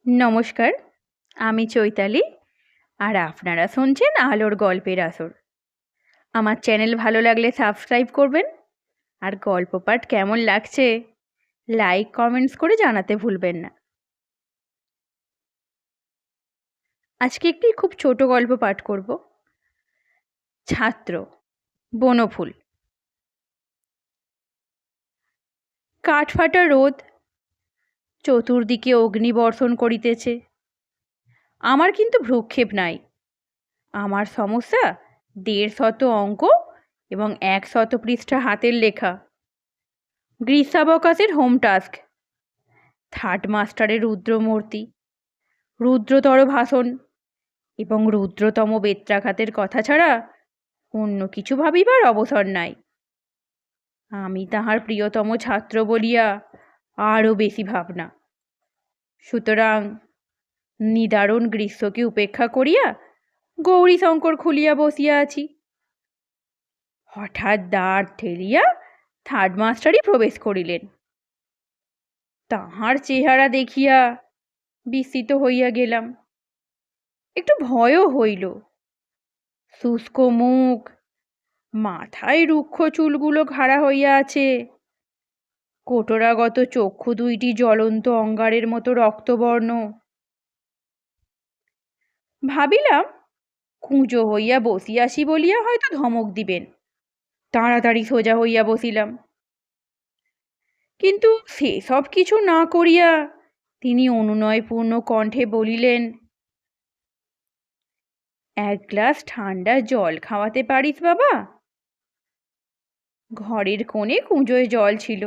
নমস্কার, আমি চৈতালি। আর আপনারা শুনছেন আলোর গল্পের আসর। আমার চ্যানেল ভালো লাগলে সাবস্ক্রাইব করবেন। আর গল্প পাঠ কেমন লাগছে লাইক কমেন্টস করে জানাতে ভুলবেন না। আজকে একটি খুব ছোট গল্প পাঠ করব। ছাত্র বনফুল। কাঠফাটা রোদ, চতুর্দিকে অগ্নিবর্ষণ করিতেছে। আমার কিন্তু ভ্রুক্ষেপ নাই। আমার সমস্যা 150 অঙ্ক এবং 100 পৃষ্ঠা হাতের লেখা। গ্রীষ্মাবকাশের হোম টাস্ক, থার্ড মাস্টারের রুদ্রমূর্তি, রুদ্রতর ভাষণ এবং রুদ্রতম বেত্রাঘাতের কথা ছাড়া অন্য কিছু ভাবিবার অবসর নাই। আমি তাহার প্রিয়তম ছাত্র বলিয়া আরও বেশি ভাবনা। সুতরাং নিদারুণ গ্রীষ্মকে উপেক্ষা করিয়া গৌরীশঙ্কর খুলিয়া বসিয়া আছি। হঠাৎ দ্বার ঠেলিয়া থার্ড মাস্টারই প্রবেশ করিলেন। তাহার চেহারা দেখিয়া বিস্মিত হইয়া গেলাম, একটু ভয়ও হইল। শুষ্ক মুখ, মাথায় রুক্ষ চুলগুলো খাড়া হইয়া আছে, কোটরাগত চক্ষু দুইটি জ্বলন্ত অঙ্গারের মতো রক্তবর্ণ। ভাবিলাম কুঁজো হইয়া বসিয়াছি বলিয়া হয়তো ধমক দিবেন। তাড়াতাড়ি সোজা হইয়া বসিলাম, কিন্তু সেসব কিছু না করিয়া তিনি অনুনয়পূর্ণ কণ্ঠে বলিলেন, এক গ্লাস ঠান্ডা জল খাওয়াতে পারিস বাবা? ঘরের কোণে কুঁজোয় জল ছিল।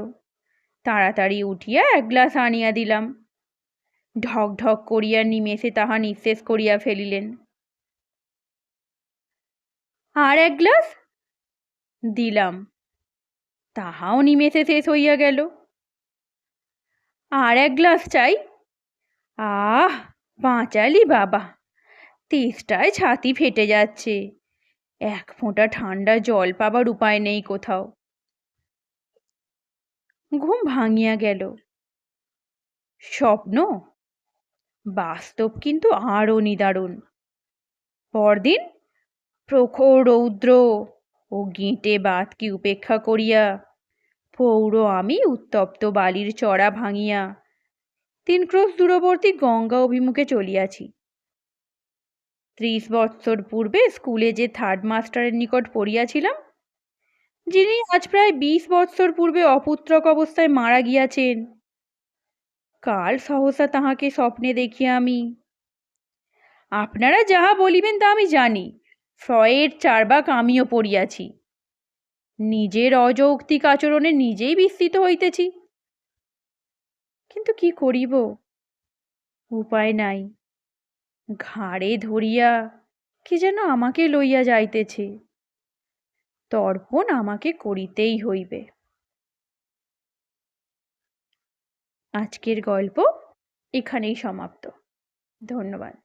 তাড়াতাড়ি উঠিয়া এক গ্লাস আনিয়া দিলাম। ঢক ঢক করিয়া নিমেষে তাহা নিঃশেষ করিয়া ফেলিলেন। আর এক গ্লাস দিলাম, তাহাও নিমেষে শেষ হইয়া গেল। আর এক গ্লাস চাই। আহ, বাঁচালি বাবা, তেষ্টায় ছাতি ফেটে যাচ্ছে। এক ফোঁটা ঠান্ডা জল পাবার উপায় নেই কোথাও। ঘুম ভাঙিয়া গেল। স্বপ্ন, বাস্তব কিন্তু আরও নিদারুণ। পরদিন প্রখর রৌদ্র ও গিঁটে বাতকে উপেক্ষা করিয়া পৌর আমি উত্তপ্ত বালির চড়া ভাঙিয়া 3 ক্রোশ দূরবর্তী গঙ্গা অভিমুখে চলিয়াছি। 30 বৎসর পূর্বে স্কুলে যে থার্ড মাস্টারের নিকট পড়িয়াছিলাম, যিনি আজ প্রায় 20 বৎসর পূর্বে অপুত্রক অবস্থায় মারা গিয়াছেন, কাল সহসা তাহাকে স্বপ্নে দেখিয়া আমি। আপনারা যাহা বলিবেন তা আমি জানি। ফ্রয়েড চারবাক আমিও পড়িয়াছি। নিজের অযৌক্তিক আচরণে নিজেই বিস্মিত হইতেছি। কিন্তু কি করিব, উপায় নাই। ঘাড়ে ধরিয়া কি যেন আমাকে লইয়া যাইতেছে। তর্পণ আমাকে করিতেই হইবে। আজকের গল্প এখানেই সমাপ্ত। ধন্যবাদ।